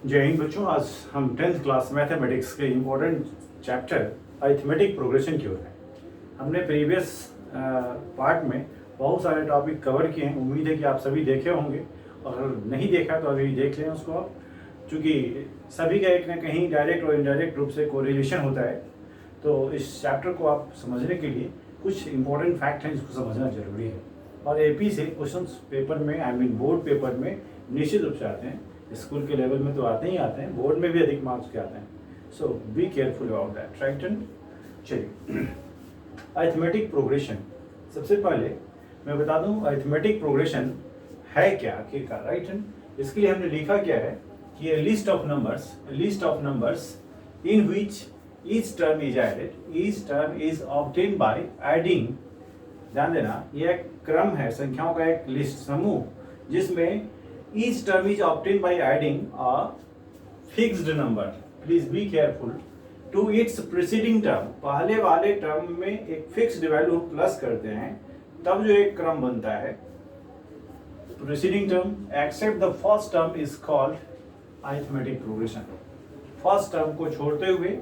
जय हिंद बच्चों। आज हम 10th क्लास मैथमेटिक्स के इम्पोर्टेंट चैप्टर अरिथमेटिक प्रोग्रेशन की ओर है। हमने प्रीवियस पार्ट में बहुत सारे टॉपिक कवर किए हैं। उम्मीद है कि आप सभी देखे होंगे, और अगर नहीं देखा तो अभी देख लें उसको आप, क्योंकि सभी का एक ना कहीं डायरेक्ट और इनडायरेक्ट रूप से कोरिलेशन होता है। तो इस चैप्टर को आप समझने के लिए कुछ इंपॉर्टेंट फैक्ट हैं जिसको समझना जरूरी है। और एपी से क्वेश्चन पेपर में बोर्ड पेपर में निश्चित रूप से आते हैं। स्कूल के लेवल में तो आते ही आते हैं, बोर्ड में भी अधिक मार्क्स के आते हैं। So be careful about that, right. And चलिए, अरिथमेटिक प्रोग्रेशन। सबसे पहले मैं बता दूं अरिथमेटिक प्रोग्रेशन है क्या आखिरकार, राइट। एंड इसके लिए हमने लिखा क्या है कि a list of numbers in which each term is added, each term is obtained by adding। ध्यान देना, यह एक क्रम है, संख्याओं का एक लिस्ट समूह, जिसमें each term is obtained by adding a fixed number, please be careful, to its preceding term। पहले वाले टर्म में एक फिक्स्ड वैल्यू प्लस करते हैं, तब जो एक क्रम बनता है preceding term except the first term is called arithmetic progression। First term को छोड़ते हुए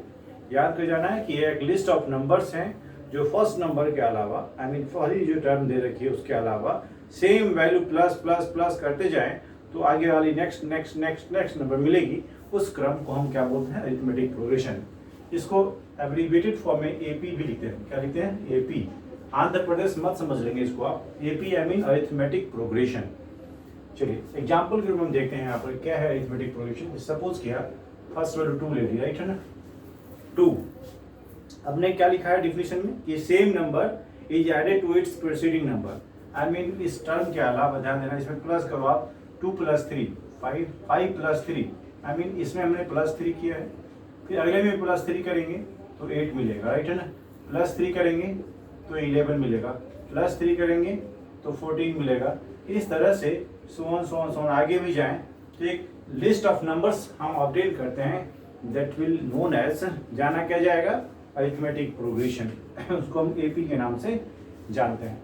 याद कर जाना है कि ये एक लिस्ट ऑफ नंबर्स हैं जो फर्स्ट नंबर के अलावा, पहली जो टर्म दे रखी है उसके अलावा same value plus plus plus करते जाएं तो आगे वाली next next next next number मिलेगी। उस क्रम को हम क्या बोलते हैं? Arithmetic progression. इसको एब्रीविएटेड फॉर्म में एपी भी लिखते हैं। क्या लिखते हैं? एपी। आंध्र प्रदेश मत समझ लेंगे इसको आप, एपी अरिथमेटिक प्रोग्रेशन। चलिए एग्जाम्पल के रूप में देखते हैं यहाँ पर क्या है अरिथमेटिक प्रोग्रेशन। सपोज किया फर्स्ट वैल्यू 2 ले ली, राइट है ना, 2। हमने क्या लिखा है डिफिनेशन में कि same number is added to its preceding number. इस टर्म के अलावा ध्यान देना, इसमें प्लस करो आप, 2 + 3 5, 5 + 3, इसमें हमने +3 किया है। फिर अगले में +3 करेंगे तो 8 मिलेगा, राइट है ना। +3 करेंगे तो 11 मिलेगा, +3 करेंगे तो 14 मिलेगा। इस तरह से सोन आगे भी जाएं तो एक लिस्ट ऑफ नंबर्स हम अपडेट करते हैं, दैट विल नोन एज, जाना क्या जाएगा? Arithmetic progression. उसको हम एपी के नाम से जानते हैं।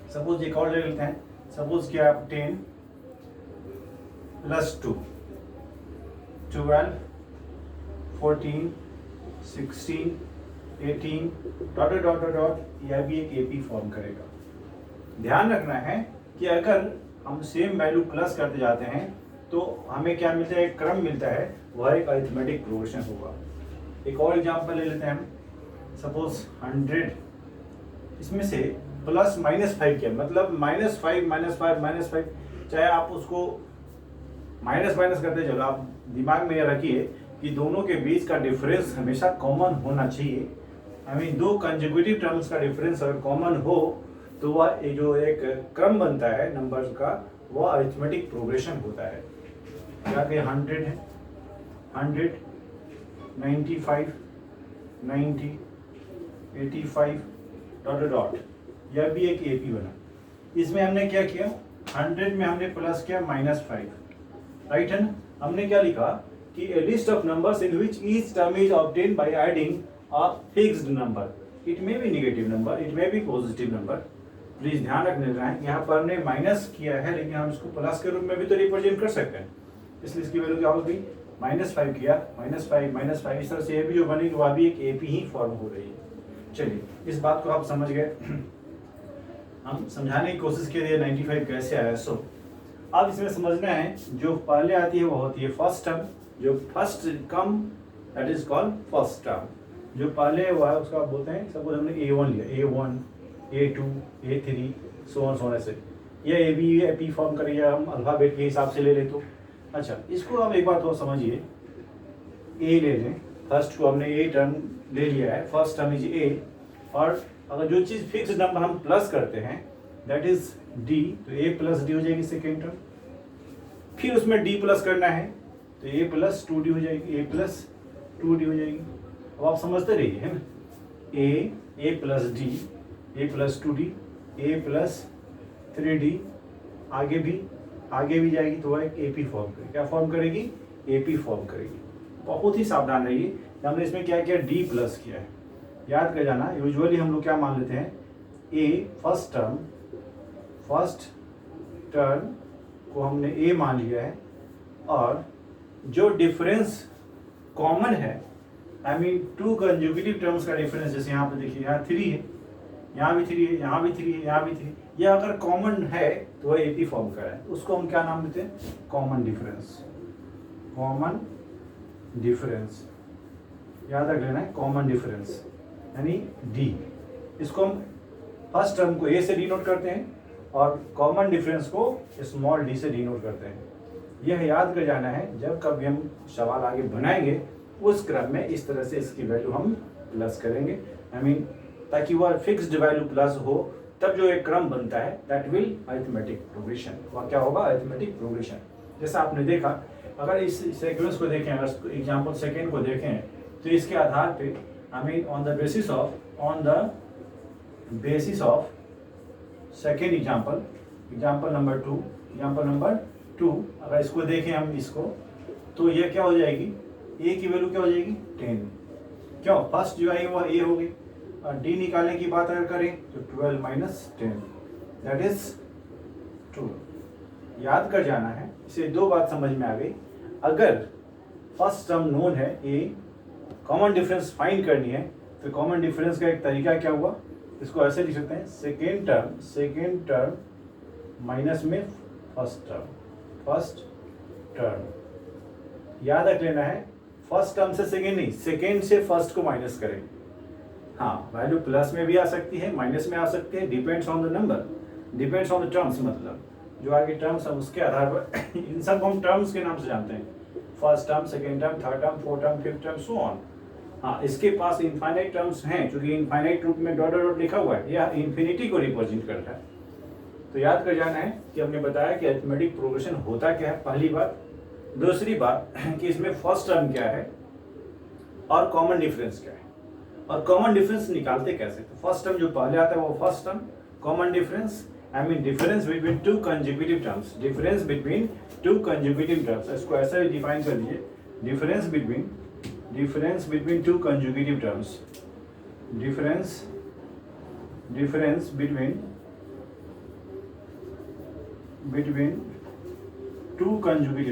सपोज एक और ले लेते हैं। सपोज क्या, 10 + 2 12 14 16 18 डॉट डॉट डॉट डॉट, यह भी एक एपी फॉर्म करेगा। ध्यान रखना है कि अगर हम सेम वैल्यू प्लस करते जाते हैं तो हमें क्या मिलता है? एक क्रम मिलता है, वह एक अरिथमेटिक प्रोग्रेशन होगा। एक और एग्जांपल ले लेते हैं हम। सपोज 100, इसमें से प्लस -5 किया, मतलब -5 चाहे आप उसको माइनस करते चलो, आप दिमाग में यह रखिए कि दोनों के बीच का डिफरेंस हमेशा कॉमन होना चाहिए। दो कंसेक्यूटिव टर्म्स का डिफरेंस अगर कॉमन हो तो वह जो एक क्रम बनता है नंबर्स का, वह अरिथमेटिक प्रोग्रेशन होता है। क्या कि 100 है, 100 95 90 85 डॉट डॉट, यह भी एक एपी बना। इसमें हमने क्या किया? 100 में हमने प्लस किया -5, राइट है ना। हमने क्या लिखा कि a list of numbers in which each term is obtained by adding a fixed number, it may be negative number, it may be positive number। Please ध्यान रखने है, यहाँ पर हमने माइनस किया है लेकिन हम इसको प्लस के रूप में भी तो रिप्रेजेंट कर सकते हैं। इसलिए इसकी वैल्यू क्या होगी? -5 किया, -5 इस तरह से ये भी जो बनेगी वह भी एक एपी ही फॉर्म हो रही है। चलिए इस बात को आप समझ गए। हम समझाने की कोशिश की रही है 95 कैसे आया। सो अब इसमें समझना है, जो पहले आती है वो होती है फर्स्ट टर्म, जो first come that is called first term. जो पहले हुआ है उसका बोलते हैं, सपोज हमने A1 लिया, A1 A2 A3 सो ऐसे, ये एपी फॉर्म करेंगे हम अल्फाबेट के हिसाब से ले ले तो। अच्छा, इसको आप एक बात और समझिए, ए ले लें, फर्स्ट को हमने ए टर्म ले लिया है, फर्स्ट टर्म इज ए, और अगर जो चीज़ फिक्स नंबर हम प्लस करते हैं दैट इज डी, तो ए प्लस डी हो जाएगी सेकेंड टर्म। फिर उसमें डी प्लस करना है तो ए प्लस 2D हो जाएगी, ए प्लस 2D हो जाएगी। अब आप समझते रहिए, है ना, ए प्लस डी, ए प्लस 2D, ए प्लस 3D, आगे भी जाएगी तो वह एक एपी फॉर्म करेगी। क्या फॉर्म करेगी? एपी फॉर्म करेगी। बहुत ही सावधान रहिए। हमने इसमें क्या किया? डी प्लस किया है। याद कर जाना, यूजुअली हम लोग क्या मान लेते हैं? ए फर्स्ट टर्म को हमने ए मान लिया है, और जो डिफरेंस कॉमन है, I mean two conjugative terms का डिफरेंस, जैसे यहाँ पे देखिए यहाँ 3 है, यहाँ भी 3 है, यहाँ भी 3 है, यहाँ भी 3 है, यह अगर कॉमन है तो वह एपी फॉर्म का है। उसको हम क्या नाम देते हैं? Common difference. कॉमन डिफरेंस याद रख लेना है, कॉमन डिफरेंस यानी डी। इसको हम फर्स्ट टर्म को ए से डिनोट करते हैं और कॉमन डिफरेंस को स्मॉल डी से डिनोट करते हैं। यह याद कर जाना है, जब कभी हम सवाल आगे बनाएंगे उस क्रम में इस तरह से इसकी वैल्यू हम प्लस करेंगे, आई मीन ताकि वह फिक्स्ड वैल्यू प्लस हो, तब जो एक क्रम बनता है दैट विल अरिथमेटिक प्रोग्रेशन। वह क्या होगा? Arithmetic progression. जैसा आपने देखा, अगर इस सीक्वेंस को देखें, अगर एग्जाम्पल सेकेंड को देखें, तो इसके आधार पे I mean on the basis of second example number two, अगर इसको देखें हम इसको, तो ये क्या हो जाएगी? ए की वैल्यू क्या हो जाएगी? 10। क्यों? फर्स्ट जो आई वो ए हो गई, और डी निकालने की बात अगर करें तो 12 माइनस 10 दैट इज 2। याद कर जाना है, इसे दो बात समझ में आ गई। अगर फर्स्ट टर्म नोन है ए, कॉमन डिफरेंस फाइंड करनी है, तो कॉमन डिफरेंस का एक तरीका क्या हुआ? इसको ऐसे लिख सकते हैं, सेकेंड टर्म माइनस में फर्स्ट टर्म। याद रख लेना है, फर्स्ट टर्म से सेकेंड नहीं, सेकेंड से फर्स्ट को माइनस करें। हाँ, वैल्यू प्लस में भी आ सकती है, माइनस में आ सकती है, depends on the number, depends on the terms. मतलब जो आगे टर्म्स है उसके आधार पर इन सब को हम टर्म्स के नाम से जानते हैं, first term, second term, third term, fourth term, fifth term, so on. हाँ, इसके पास इनफाइनाइट टर्म्स हैं, क्योंकि इनफाइनाइट रूप में डॉट डॉट लिखा हुआ है, यह इन्फिनिटी को रिप्रेजेंट करता है। तो याद कर जाना है कि हमने बताया कि अरिथमेटिक प्रोग्रेशन होता क्या है, पहली बात। दूसरी बात कि इसमें फर्स्ट टर्म क्या है और कॉमन डिफरेंस क्या है, और कॉमन डिफरेंस निकालते कैसे। तो फर्स्ट टर्म जो पहले आता है वो first term, common difference I mean difference between two conjugative terms, difference between two conjugative terms. इसको ऐसा ही डिफाइन कर लीजिए, difference between two conjugative terms, difference between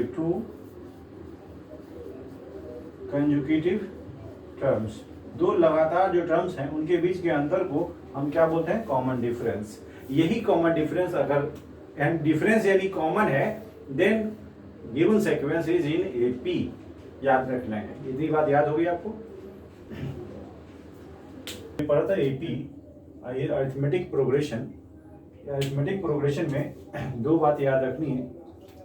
two conjugative terms. दो लगातार जो टर्म्स हैं उनके बीच के अंतर को हम क्या बोलते हैं? Common difference. यही कॉमन डिफरेंस, अगर एंड डिफरेंस यानी कॉमन है, then given sequence is in AP. याद रख लेंगे, इतनी बात याद होगी आपको। पढ़ा था AP, arithmetic progression. Arithmetic progression में दो बात याद रखनी है।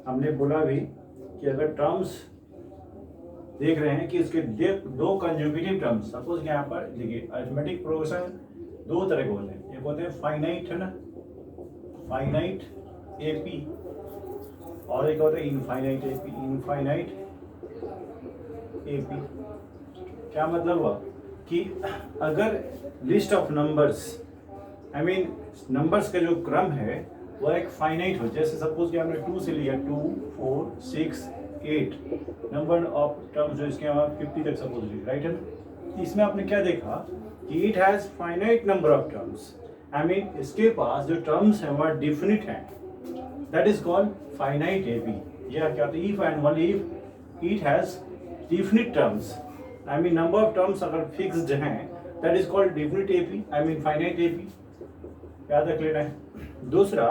हमने बोला भी कि अगर टर्म्स देख रहे हैं कि इसके दो कंजुगेटिव टर्म्स, सपोज यहाँ पर देखिए, अरिथमेटिक प्रोग्रेशन दो तरह के होते हैं। एक होते हैं फाइनाइट, है ना, फाइनाइट एपी, और एक होता है इनफाइनाइट एपी। क्या मतलब हुआ कि अगर list of numbers, I mean numbers का जो क्रम है वह एक फाइनाइट हो, जैसे सपोज कि हमने 2 से लिया, 2, 4, 6, 8 नंबर ऑफ टर्म्स जो इसके 50 तक सपोज लिया, राइट है ना। इसमें आपने क्या देखा कि it has finite number of terms, I mean इसके पास जो टर्म्स हैं वह डिफिनिट हैं, that is called finite AP. यह क्या होता है? If and only if it has definite terms, I mean number of terms अगर फिक्स्ड हैं, that is called definite AP, I mean finite AP. याद रख लेना है। दूसरा,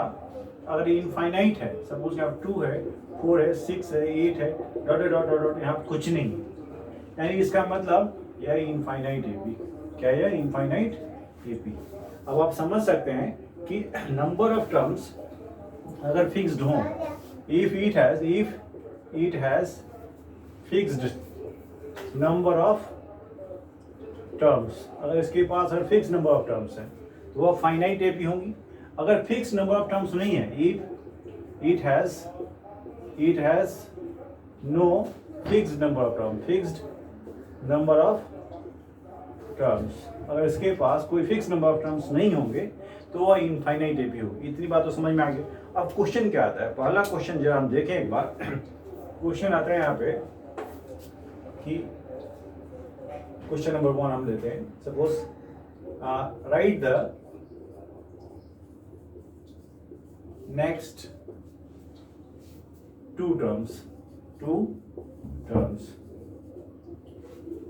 अगर इनफाइनाइट है, सपोज यहाँ 2 है, 4 है, 6 है, 8 है, डॉट डॉट डॉट डॉट, यहाँ कुछ नहीं है, यानी इसका मतलब यह इनफाइनाइट एपी। क्या है? Infinite AP. अब आप समझ सकते हैं कि नंबर ऑफ टर्म्स अगर फिक्स्ड हों, if it has fixed number of terms, अगर इसके पास हर फिक्स नंबर ऑफ टर्म्स है तो वह फाइनाइट एपी होंगी। अगर फिक्स नंबर ऑफ टर्म्स नहीं है, if it has no fixed number of terms, अगर इसके पास कोई फिक्स नंबर ऑफ टर्म्स नहीं होंगे तो वह इनफाइनाइट एपी होगी। इतनी बात तो समझ में आ गई। अब क्वेश्चन क्या आता है? पहला क्वेश्चन जरा हम देखें एक बार। क्वेश्चन आता है यहाँ पे कि क्वेश्चन नंबर 1 हम लेते हैं। Suppose write the next two two terms.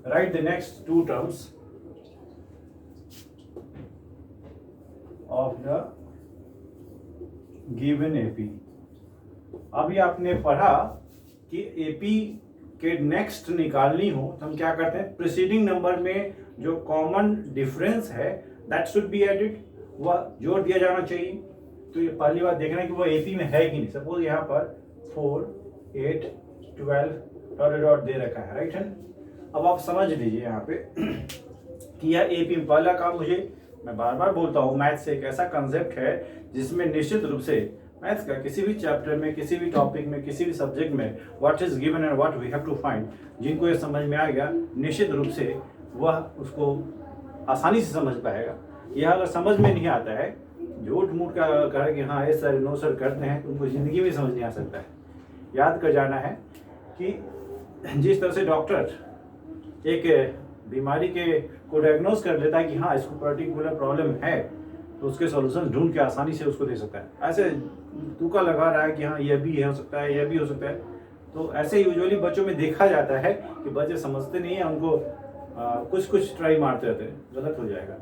Write the next two terms of the given AP. अभी आपने पढ़ा कि AP के नेक्स्ट निकालनी हो तो हम क्या करते हैं, प्रीसीडिंग नंबर में जो कॉमन डिफरेंस है दैट शुड बी एडेड, वह जोड़ दिया जाना चाहिए। तो ये पहली बात देखना है कि वो AP में है कि नहीं। सपोज यहाँ पर 4, 8, 12 डॉट डॉट दे रखा है, राइट है। अब आप समझ लीजिए यहाँ पे कि यह AP में पहला काम मुझे, मैं बार बार बोलता हूँ, मैथ्स एक ऐसा कंसेप्ट है जिसमें निश्चित रूप से मैथ्स का किसी भी चैप्टर में, किसी भी टॉपिक में, किसी भी सब्जेक्ट में what is given and what we have to find, जिनको ये समझ में आ गया निश्चित रूप से वह उसको आसानी से समझ पाएगा। यह अगर समझ में नहीं आता है, झूठ मूठ का कहे कि हाँ सर नो सर करते हैं, तो उनको ज़िंदगी में समझ नहीं आ सकता है। याद कर जाना है कि जिस तरह से डॉक्टर एक बीमारी को डायग्नोज कर लेता है कि हाँ इसको पर्टिकुलर प्रॉब्लम है, तो उसके सॉल्यूशन ढूंढ के आसानी से उसको दे सकता है। ऐसे तुक्का लगा रहा है कि हाँ यह भी हो सकता है, यह भी हो सकता है, तो ऐसे यूजुअली बच्चों में देखा जाता है कि बच्चे समझते नहीं है, उनको कुछ ट्राई मारते रहते हैं, गलत हो जाएगा।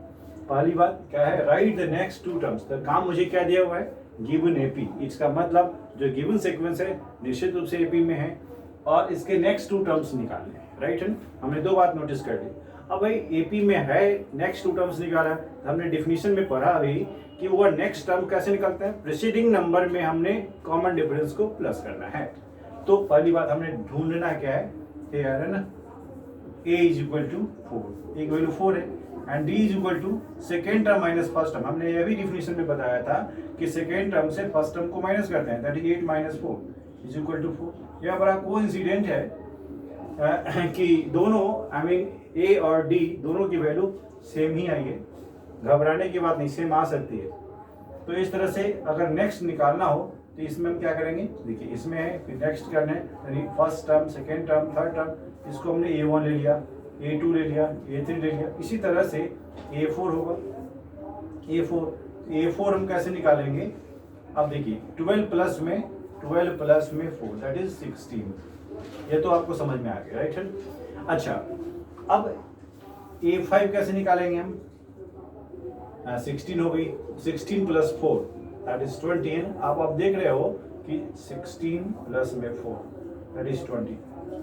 पहली बात क्या है, write the next two terms. तो काम मुझे क्या दिया हुआ है, गिवन AP। इसका मतलब जो गिवन सीक्वेंस है निश्चित रूप से AP में है और इसके नेक्स्ट टू टर्म्स निकालने हैं, राइट है। हमने दो बात नोटिस कर ली। अब भाई AP में है, नेक्स्ट टू टर्म्स निकाला, हमने डिफिनीशन में पढ़ा अभी कि वो नेक्स्ट टर्म कैसे निकलता है, प्रीसीडिंग नंबर में हमने कॉमन डिफरेंस को प्लस करना है। तो पहली बात हमने ढूंढना क्या है, क्लियर है ना, A is equal to 4, A की वैल्यू 4 है and D is equal to second term minus first term. हमने यह भी डिफिनीशन में बताया था कि सेकेंड टर्म से फर्स्ट टर्म को माइनस करते हैं, that is 8 minus 4 is equal to 4। यह बड़ा कोइंसिडेंट है कि दोनों A और D दोनों की वैल्यू सेम ही आई है। घबराने की बात नहीं, सेम आ सकती है। तो इस तरह से अगर नेक्स्ट निकालना हो तो इसमें हम क्या करेंगे, देखिए इसमें है, फिर नेक्स्ट करना है, first term, second term, third term, इसको हमने A1 ले लिया, A2 ले लिया, A3 ले लिया। इसी तरह से A4 होगा, A4 हम कैसे निकालेंगे, अब देखिए 12 प्लस में 4 दैट इज 16। ये तो आपको समझ में आ गया, राइट है। अच्छा, अब A5 कैसे निकालेंगे हम, 16 हो गई, 16 प्लस 4 दैट इज 20। आप देख रहे हो कि 16 प्लस में 4 दैट इज 20।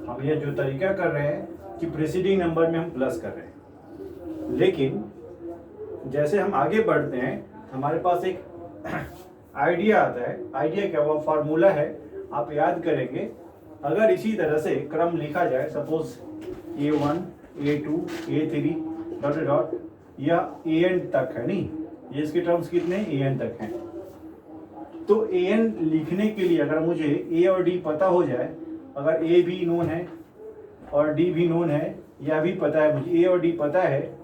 हम ये जो तरीका कर रहे हैं कि प्रीसीडिंग नंबर में हम प्लस कर रहे हैं, लेकिन जैसे हम आगे बढ़ते हैं हमारे पास एक आइडिया आता है। आइडिया क्या हुआ, फार्मूला है, आप याद करेंगे। अगर इसी तरह से क्रम लिखा जाए, suppose A1, A2, A3 dot dot या AN तक है, नहीं ये इसके टर्म्स कितने AN तक हैं। तो AN लिखने के लिए अगर मुझे A और D पता हो जाए, अगर A भी नोन है और D भी नोन है, यह भी पता है मुझे, A और D पता है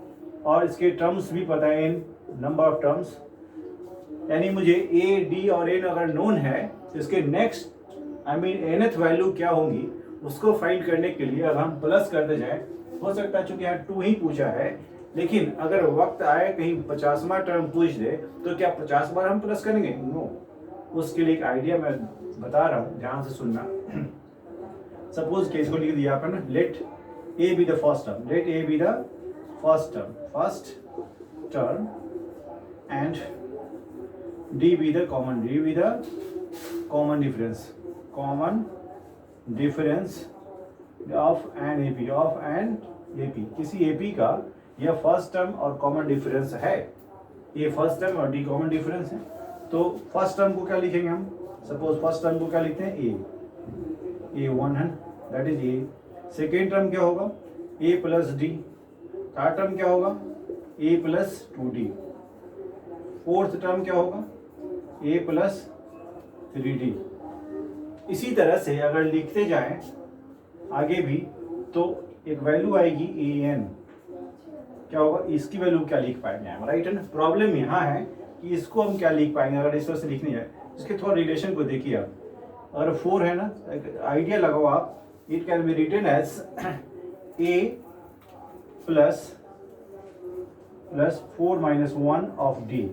और इसके टर्म्स भी पता है, N नंबर ऑफ टर्म्स, यानी मुझे A, D और N अगर नोन है तो इसके नेक्स्ट nth वैल्यू क्या होंगी उसको फाइंड करने के लिए अगर हम प्लस करते जाए, हो सकता है चूंकि यहाँ 2 ही पूछा है, लेकिन अगर वक्त आए कहीं 50वां टर्म पूछ दे तो क्या 50 बार हम प्लस करेंगे, नो। उसके लिए एक आइडिया मैं बता रहा हूँ, ध्यान से सुनना। सपोज के इसको लिख दिया अपन, let A be the first term, let A be the first term and D be the common difference of an AP, किसी AP का यह फर्स्ट टर्म और कॉमन डिफरेंस है। ये फर्स्ट टर्म और D कॉमन डिफरेंस है। तो first term को क्या लिखेंगे हम, सपोज फर्स्ट टर्म को क्या लिखते हैं, A1 है, that is A। Second term क्या होगा, A plus D। Third term क्या होगा, A plus 2D। Fourth term क्या होगा, A प्लस 3D। इसी तरह से अगर लिखते जाएं आगे भी तो एक वैल्यू आएगी AN, क्या होगा, इसकी वैल्यू क्या लिख पाएंगे हम, राइट है ना। प्रॉब्लम यहाँ है कि इसको हम क्या लिख पाएंगे अगर इस तरह से लिखनी है। इसके थोड़ा रिलेशन को देखिए आप, अगर 4 है ना, आइडिया लगाओ आप, it can be written as A plus 4 minus 1 of D।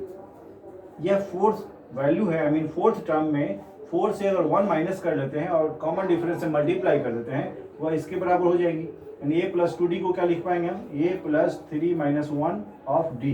यह फोर्थ वैल्यू है, फोर्थ टर्म में 4 से अगर 1 माइनस कर लेते हैं और कॉमन डिफरेंस से मल्टीप्लाई कर देते हैं, वह इसके बराबर हो जाएगी। यानी a प्लस 2d को क्या लिख पाएंगे हम, a plus 3 minus 1 of d।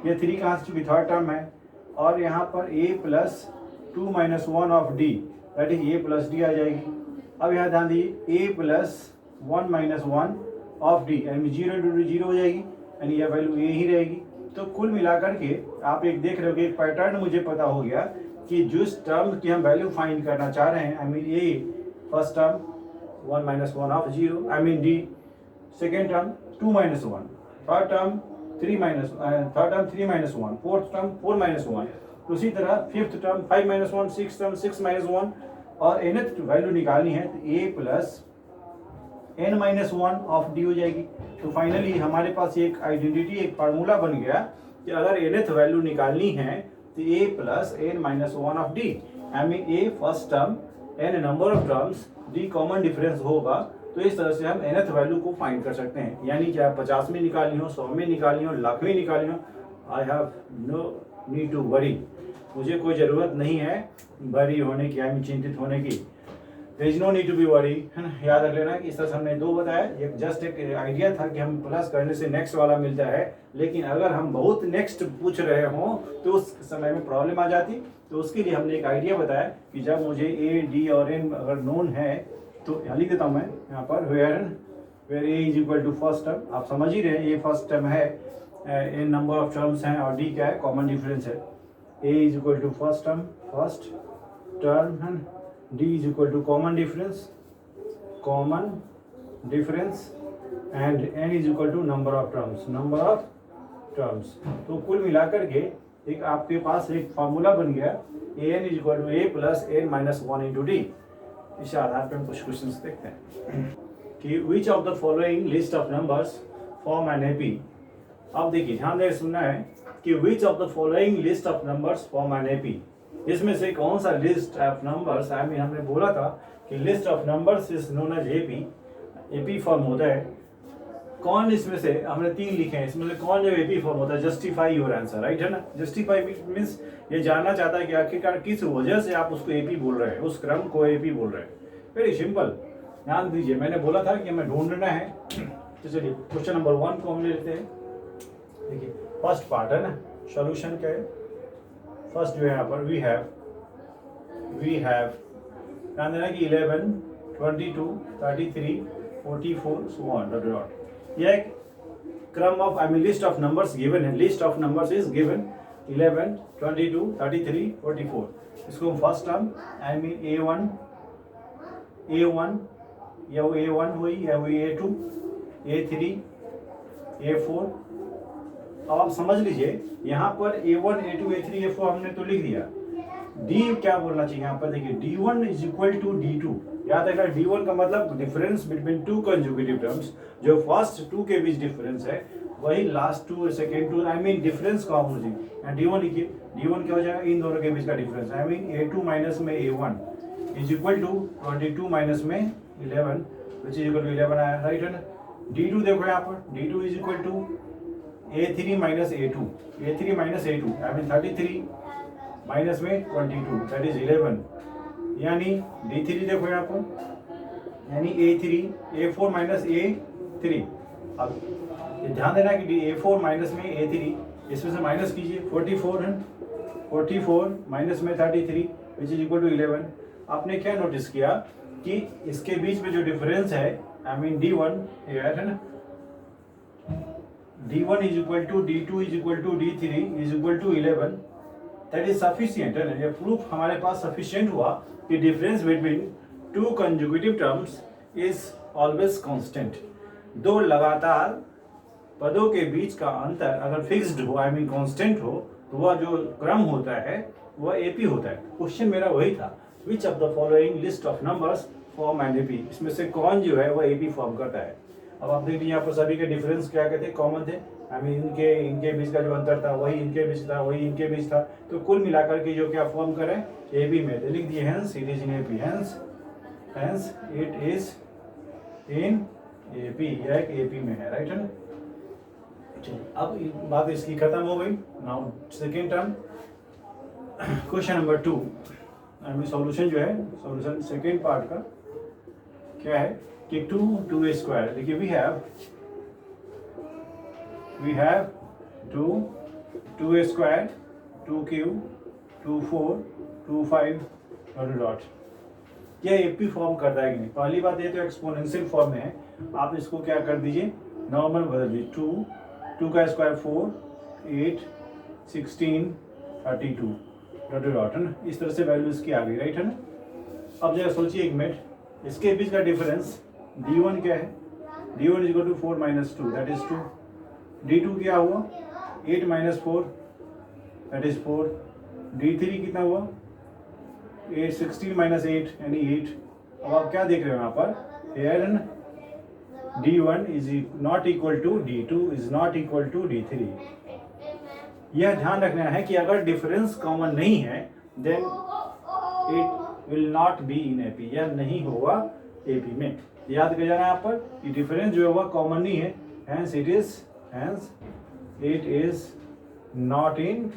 ये 3 कहाँ से, चूंकि थर्ड टर्म है, और यहाँ पर a plus 2 minus 1 of d, that is a plus d आ जाएगी। अब यहाँ ध्यान दीजिए, a plus 1 minus 1 of d, यानी 0 इंटू 0 हो जाएगी, यानी यह वैल्यू a ही रहेगी। तो कुल मिलाकर के आप एक देख रहे हो कि एक पैटर्न मुझे पता हो गया कि जिस टर्म की हम वैल्यू फाइंड करना चाह रहे हैं, आई mean a first term 1 minus 1 of 0, I mean d second term 2 minus 1, third term 3 minus 1, fourth term 4 minus 1, उसी तरह fifth term 5 minus 1, six term 6 minus 1, और nth वैल्यू निकालनी है तो a plus n minus 1 of d हो जाएगी। तो finally हमारे पास एक आइडेंटिटी, एक फार्मूला बन गया कि अगर nth वैल्यू निकालनी है तो a plus n minus 1 of d, I mean a first term, n number of terms, d common difference होगा। तो इस तरह से हम nth वैल्यू को फाइंड कर सकते हैं। यानी चाहे 50 में निकालनी हो, 100 में निकालनी हो, लाख में निकालनी हो, I have no need to worry, मुझे कोई ज़रूरत नहीं है वरी होने की, आई मीन चिंतित होने की। There is no need to be worry, है ना। याद रख लेना कि इस तरह से हमने दो बताया, एक जस्ट एक आइडिया था कि हम प्लस करने से नेक्स्ट वाला मिलता है, लेकिन अगर हम बहुत नेक्स्ट पूछ रहे हों तो उस समय में प्रॉब्लम आ जाती। तो उसके लिए हमने एक आइडिया बताया कि जब मुझे a, d और n अगर नोन है तो यहाँ लिख देता हूँ मैं यहाँ पर, where a is equal to first term, आप समझ ही रहे हैं ये फर्स्ट टर्म है, n नंबर ऑफ टर्म्स हैं और d क्या है, कॉमन डिफरेंस है। a is equal to first term है, d is equal to common difference and n is equal to number of terms. तो कुल मिलाकर के एक आपके पास एक फार्मूला बन गया, an is equal to a plus n minus 1 into D. इस आधार पर हम कुछ क्वेश्चन देखते हैं कि which of the following list of numbers form an AP. अब देखिए ध्यान देकर सुनना है कि which of the following list of numbers form an AP, इसमें से कौन सा list of numbers, I mean हमने बोला था कि list of numbers is known as AP form होता है। कौन इसमें से, हमने 3 लिखे हैं, इसमें से कौन जो एपी फॉर्म होता है, जस्टिफाई योर आंसर, राइट है ना। जस्टिफाई मीन्स ये जानना चाहता है कि आखिरकार किस वजह से आप उसको एपी बोल रहे हैं, उस क्रम को एपी बोल रहे हैं। वेरी सिंपल, ध्यान दीजिए, मैंने बोला था कि हमें ढूंढना है। तो चलिए क्वेश्चन नंबर 1 को हम ले लेते हैं। देखिए फर्स्ट पार्ट है ना, सॉल्यूशन क्या है, फर्स्ट जो है यहाँ पर वी हैव ध्यान देना कि 11, 22, 33, 44 so on dot dot। यह एक क्रम of, I mean list of numbers given है, list of numbers is given 11, 22, 33, 44। इसको हम first term, I mean a1 या वो a1 हुई या वो a2, a3, a4। अब आप समझ लीजिए यहाँ पर a1, a2, a3, a4 हमने तो लिख दिया। d क्या बोलना चाहिए यहाँ पर, देखिए d1 is equal to d2। याद रखना d1 का मतलब डिफरेंस बिटवीन 2 कंसेक्यूटिव टर्म्स, जो फर्स्ट 2 के बीच डिफरेंस है वही last 2 second 2, I mean difference का हो जाए। यहाँ d1 लिखिए, d1 क्या हो जाएगा, इन दोनों के बीच का difference, I mean a2 minus में a1 is equal to 22 minus में 11 विच इज इक्वल टू 11 आया, राइट है ना। d2 देखो यहाँ पर, d2 is equal to a3 minus a2, a3 minus a2, I mean 33 minus में 22 दैट इज 11, यानी d3 देखो यहाँ पर, यानी a4 माइनस a3। अब ये ध्यान देना कि a4 माइनस में a3, इसमें से माइनस कीजिए 44 है, 44 माइनस में 33 विच इज इक्वल टू 11। आपने क्या नोटिस किया कि इसके बीच में जो डिफरेंस है, आई मीन d1 है ना, d1 is equal to d2 is equal to d3 is equal to 11, that is sufficient है ना। ये प्रूफ हमारे पास सफिशिएंट हुआ कि difference between 2 consecutive terms is always constant. 2 लगातार पदों के बीच का अंतर अगर फिक्स्ड हो, आई मीन कांस्टेंट हो, तो वह जो क्रम होता है वह एपी होता है। क्वेश्चन मेरा वही था, विच of the following list of numbers form an AP, इसमें से कौन जो है वह एपी फॉर्म करता है। अब आप देखिए यहाँ पर सभी के डिफरेंस क्या कहते हैं, कॉमन थे, आई मीन इनके बीच का जो अंतर था वही इनके बीच था, वही इनके बीच था। तो कुल मिलाकर के जो क्या फॉर्म करें, एपी में तो लिख दिए, hence it is in AP, hence it is in AP, यह एक एपी में है, राइट है ना। अब बात इसकी खत्म हो गई। Now second term, question number 2। हमें सॉल्यूशन जो है, सॉल्यूशन सेकेंड पार्ट का क्या है कि 2 स्क्वायर, देखिए we have 2 square 2 cube 2 4 2 5 dot. यह एपी फॉर्म करता है कि नहीं? पहली बात ये तो एक्सपोनेंशियल फॉर्म में है, आप इसको क्या कर दीजिए, नॉर्मल बदल दीजिए। 2 का स्क्वायर 4 8 16 32 डॉट है ना, इस तरह से वैल्यू इसकी आ गई, राइट है ना। अब जरा सोचिए एक मिनट, इसके बीच का डिफरेंस d1 क्या है, d1 is equal to 4 minus 2 that is 2, d2 क्या हुआ 8 माइनस 4 दैट इज 4, d3 कितना हुआ 8 16 माइनस 8 यानी 8। अब आप क्या देख रहे हो यहाँ पर, here d1 is not equal to d2 is not equal to d3। यह ध्यान रखना है कि अगर डिफरेंस कॉमन नहीं है then it will not be in AP, यह नहीं होगा एपी में। याद कर जाना यहाँ पर कि डिफरेंस जो होगा कॉमन नहीं है, hence it is not in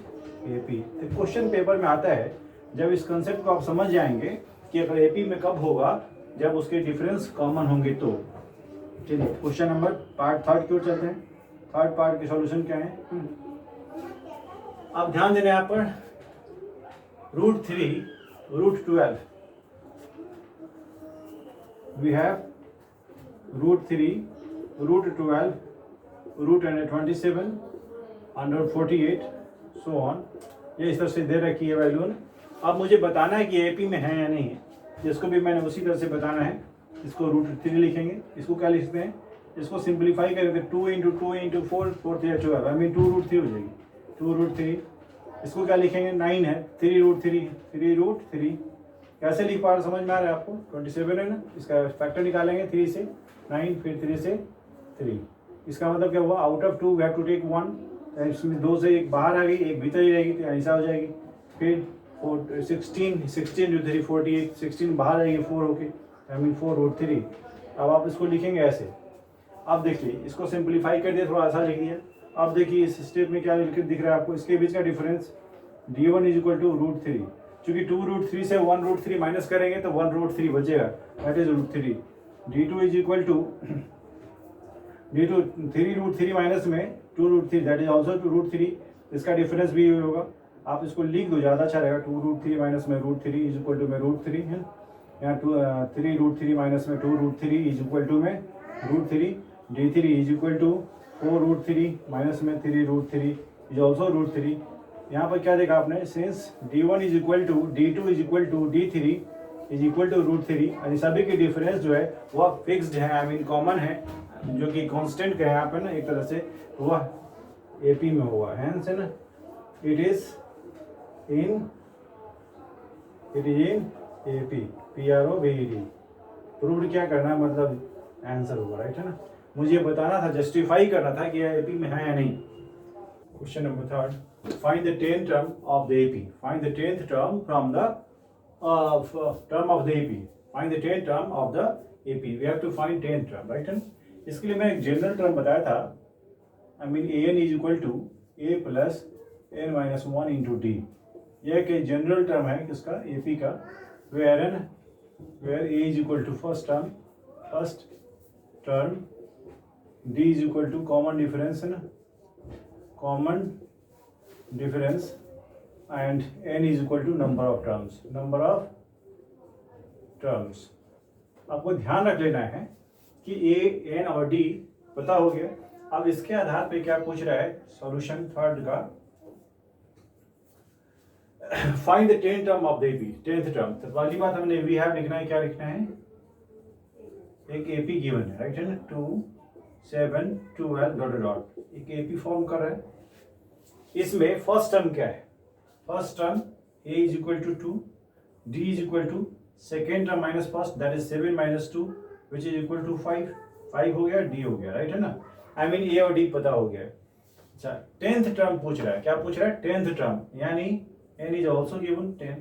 AP. तो क्वेश्चन पेपर में आता है, जब इस कंसेप्ट को आप समझ जाएंगे कि अगर एपी में कब होगा, जब उसके डिफरेंस कॉमन होंगे तो। चलिए क्वेश्चन नंबर पार्ट थर्ड की ओर चलते हैं। थर्ड पार्ट के सॉल्यूशन क्या है, अब ध्यान देना यहाँ पर √3 √12 वी हैव √3 √12 √127 148 सो ऑन, ये इस तरह से दे रखी है वैल्यू। अब मुझे बताना है कि एपी में है या नहीं है, जिसको भी मैंने उसी तरह से बताना है। इसको √3 लिखेंगे, इसको क्या लिखते हैं, इसको सिंप्लीफाई करेंगे 2 इंटू 2 इंटू 4 4 3 12 आई मीन 2√3 हो जाएगी, 2√3। इसको क्या लिखेंगे 9 है, 3√3 कैसे लिख पा रहे समझ में आ रहा है आपको, 27 है ना, इसका फैक्टर निकालेंगे 3 से 9 फिर 3 से 3। इसका मतलब क्या हुआ, out of 2 we have to take 1, इसमें 2 से एक बाहर आ गई एक भीतर ही रहेगी, तो ऐसा हो जाएगी। फिर 16 जो 3 48 16 बाहर आएगी 4 होके, आई मीन 4√3। अब आप इसको लिखेंगे ऐसे। अब देखिए इसको सिंप्लीफाई कर दिया, थोड़ा आसान लिख दिया। अब देखिए इस स्टेप में क्या दिख रहा है आपको, इसके बीच का difference d1 is equal to √3, चूंकि 2√3 से 1√3 माइनस करेंगे तो 1√3 बचेगा, that is √3। d2 is equal to 3√3 minus में 2√3 दैट इज ऑल्सो √3, इसका डिफरेंस भी होगा। आप इसको लिख दो, ज़्यादा अच्छा रहेगा। 2√3 माइनस में √3 इज इक्वल टू में √3 है, यहाँ 3√3 माइनस में 2√3 इज इक्वल टू में √3, d3 is equal to 4√3 minus में 3√3 इज ऑल्सो √3। यहाँ पर क्या देखा आपने, since d1 is equal to d2 is equal to d3 is equal to √3, यानी सभी के डिफरेंस जो है वह फिक्स्ड है, आई मीन कॉमन है, जो कि कांस्टेंट का है यहाँ पर ना एक तरह से, वह एपी में होगा, है ना। It is in AP, PROVED। Proved क्या करना है, मतलब आंसर होगा, राइट है ना। मुझे बताना था, जस्टिफाई करना था कि एपी में है या नहीं। Question number third, find the 10th term of the AP, find the 10th term from the term of the AP, find the 10th term of the AP, we have to find 10th term, right है। इसके लिए मैं एक general term बताया था, I mean an is equal to a plus n minus 1 into D. यह एक general term है किसका, एपी का, where a is equal to first term, d is equal to common difference है ना, common difference, and n is equal to number of terms. आपको ध्यान रख लेना है कि a, n और d पता हो गया। अब इसके आधार पे क्या पूछ रहा है, सॉल्यूशन थर्ड का, find the 10th term of the AP, 10th term. तो पहली बात हमने वी हैव लिखना है, क्या लिखना है, एक एपी गिवन है, राइट है ना, 2 7 12 डॉट, एक एपी फॉर्म कर रहा है। इसमें फर्स्ट टर्म क्या है, first term a is equal to 2, d is equal to second term minus first that is 7 minus 2 which is equal to 5 हो गया, d हो गया, राइट है ना, आई मीन a और d पता हो गया। अच्छा 10th टर्म पूछ रहा है, क्या पूछ रहा है, 10th टर्म, यानी n इज ऑल्सो गिवन 10।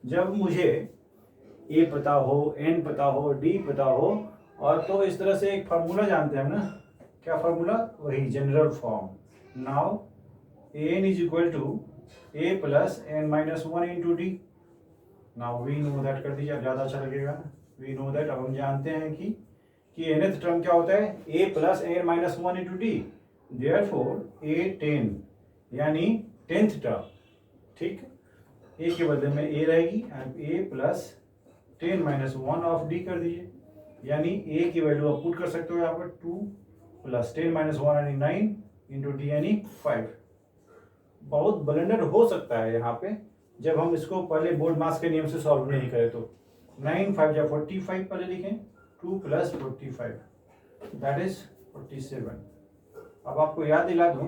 जब मुझे a पता हो, n पता हो, d पता हो, और तो इस तरह से एक फार्मूला जानते हैं ना, क्या फार्मूला, वही general form. Now an is equal to a plus n minus 1 into D, now we know that कर दीजिए, अब ज़्यादा अच्छा लगेगा। वी नो दैट, अब हम जानते हैं कि nth टर्म क्या होता है, a plus n minus one into D, therefore a 10 यानी 10th टर्म। ठीक, a के बदले में a रहेगी, a plus 10 minus one of d कर दीजिए, यानी a की वैल्यू आप पुट कर सकते हो यहाँ पर 2 प्लस 10 माइनस वन यानी 9 इंटू डी यानी 5। बहुत ब्लंडर हो सकता है यहाँ पे जब हम इसको पहले बोर्ड मास के नियम से सॉल्व नहीं करें तो। 9 5 या 45 पहले लिखें, 2 प्लस 45 दैट इज 47। अब आपको याद दिला दूं,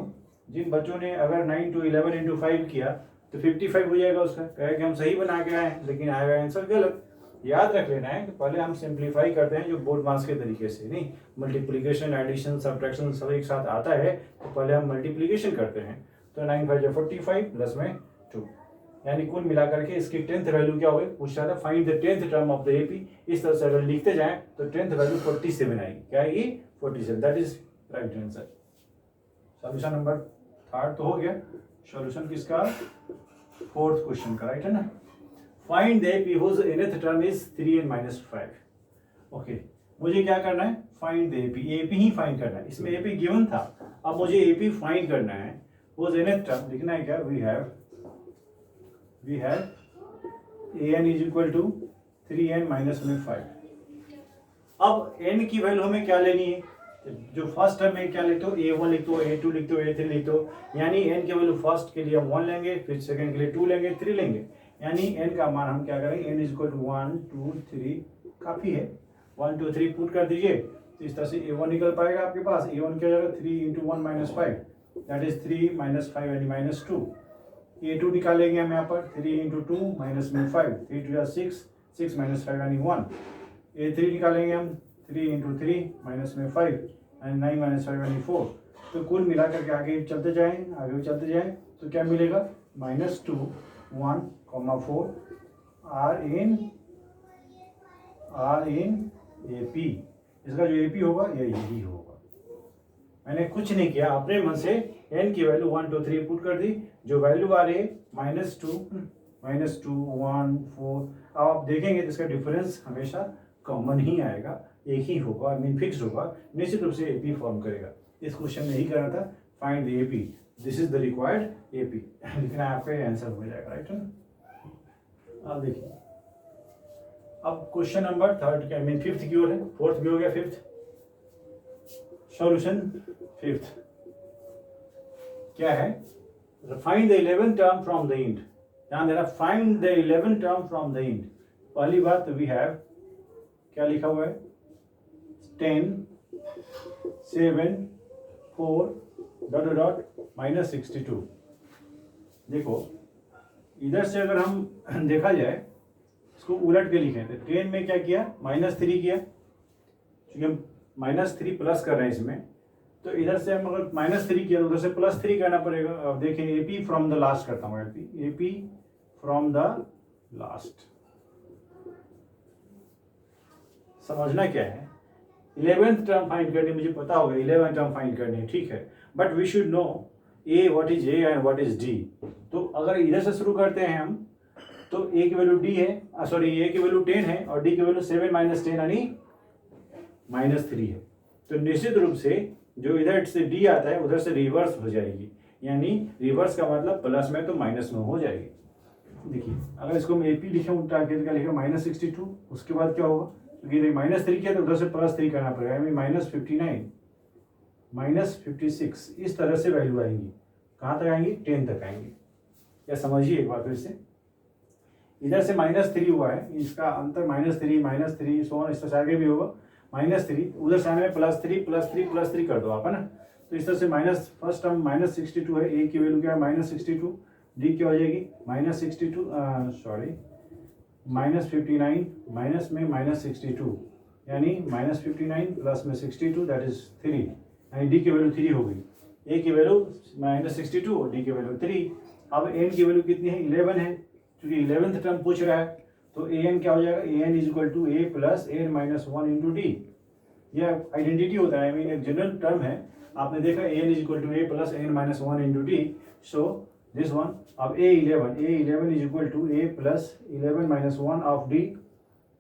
जिन बच्चों ने अगर 9 to 11 इंटू 5 किया तो 55 हो जाएगा उसका, कहे कि हम सही बना के आए लेकिन आएगा आंसर गलत। याद रख लेना है कि पहले हम सिंप्लीफाई करते हैं जो बोर्ड मास के तरीके से, नहीं मल्टीप्लिकेशन एडिशन सब्ट्रैक्शन सब एक साथ आता है तो पहले हम मल्टीप्लिकेशन करते हैं। तो 9 5 45 प्लस में 2, यानी कुल मिलाकर के इसकी 10th वैल्यू क्या होगी, पूछ रहा था find the 10th term of the AP. इस तरह से अगर लिखते जाएं तो 10th वैल्यू 47 आएगी, क्या आएगी 47, that is right answer. Solution number 3 तो हो गया, सॉल्यूशन किसका, 4th क्वेश्चन का, राइट है ना। Find the AP whose nth term is 3n minus 5। Okay, मुझे क्या करना है, फाइंड द एपी, एपी ही फाइंड करना है। इसमें एपी गिवन था, अब मुझे एपी फाइंड करना है। हुज nth टर्म लिखना है क्या, we have an is equal to 3n minus में 5। अब n की वैल्यू हमें क्या लेनी है, जो फर्स्ट टर्म में क्या लिखते हो, a1 लिखते हो, a2 लिखते हो, a3 लिखते हो, यानी n की वैल्यू फर्स्ट के लिए हम 1 लेंगे, फिर सेकंड के लिए 2 लेंगे, 3 लेंगे, यानी n का मान हम क्या करेंगे, n इज इक्वल टू 1 2 3 काफी है, 1 2 3 पुट कर दीजिए तो इस तरह से a1 निकल पाएगा आपके पास। a1 क्या जाएगा, 3 into 1 minus 5 that is 3 minus 5 यानी माइनस 2। a2 निकालेंगे हम यहाँ पर, 3 इंटू 2 माइनस में 5, 3 2 6 6 माइनस 5 यानी 1। a3 निकालेंगे हम, 3 इंटू 3 माइनस में 5 यानी 9 माइनस 5 यानी 4। तो कुल मिलाकर के आगे चलते जाएं तो क्या मिलेगा, माइनस 2 1 4 आर इन एपी। इसका जो एपी होगा ये यही होगा। मैंने कुछ नहीं किया, अपने मन से n की वैल्यू 1 2 3 पुट कर दी, जो वैल्यू आ रही है माइनस टू 1 4। अब आप देखेंगे तो इसका डिफरेंस हमेशा कॉमन ही आएगा, एक ही होगा, आई मीन फिक्स होगा, निश्चित रूप से एपी फॉर्म करेगा। इस क्वेश्चन में ही करना था, find the AP, this is the required AP, लिखना है आपका आंसर हो जाएगा, राइट है ना। अब देखिए, अब question number 3 I mean 5th की ओर है, 4th भी हो गया, 5th सॉल्यूशन। 5th क्या है, find the 11th term from the end. ध्यान देना, find the 11th term from the end. पहली बात वी हैव क्या लिखा हुआ है, 10 7 4 डॉट डॉट माइनस 62। देखो इधर से अगर हम देखा जाए, इसको उलट के लिखें तो 10 में क्या किया, -3 किया, क्योंकि हम -3 प्लस कर रहे हैं इसमें, तो इधर से हम अगर -3 किया तो उधर से +3 करना पड़ेगा। अब देखें, एपी फ्रॉम द लास्ट करता हूँ, एपी फ्रॉम द लास्ट। समझना क्या है, 11th टर्म फाइंड करनी, मुझे पता होगा 11th टर्म फाइंड करनी है, ठीक है, but we should know A what is A and what is D. तो अगर इधर से शुरू करते हैं हम, तो ए की वैल्यू डी है, सॉरी ए की वैल्यू 10 है और डी की वैल्यू 7 माइनस 10 यानी -3 है। तो निश्चित रूप से जो इधर से डी आता है उधर से रिवर्स हो जाएगी, यानी रिवर्स का मतलब प्लस में तो माइनस में हो जाएगी। देखिए अगर इसको हम एपी लिखे उल्टा के, क्या लिखे -62, उसके बाद क्या होगा, क्योंकि -3 किया तो उधर से +3 करना पड़ेगा, यानी -59 -56, इस तरह से वैल्यू आएंगी। कहाँ तक आएंगी, 10 तक आएंगी। या समझिए एक बार फिर से, इधर से -3 हुआ है, इसका अंतर -3 सो इस तरह से आगे भी होगा, -3 उधर से आने में +3 कर दो आप, है ना। तो इस तरह से माइनस फर्स्ट टर्म -62 है, ए की वैल्यू क्या है -62, डी क्या हो जाएगी -62 -59 माइनस में -62 यानी -59 प्लस में 62 दैट इज 3, यानी डी की वैल्यू 3 हो गई। ए की वैल्यू -62 और डी की वैल्यू 3। अब एन की वैल्यू कितनी है, 11 है, क्योंकि 11th टर्म पूछ रहा है, तो ए एन क्या हो जाएगा, A N is equal to A plus N minus 1 into D. यह आइडेंटिटी होता है, एक जनरल टर्म है, आपने देखा A N is equal to A plus N minus 1 into D. So this one. अब A11 is equal to A plus 11 minus 1 of D,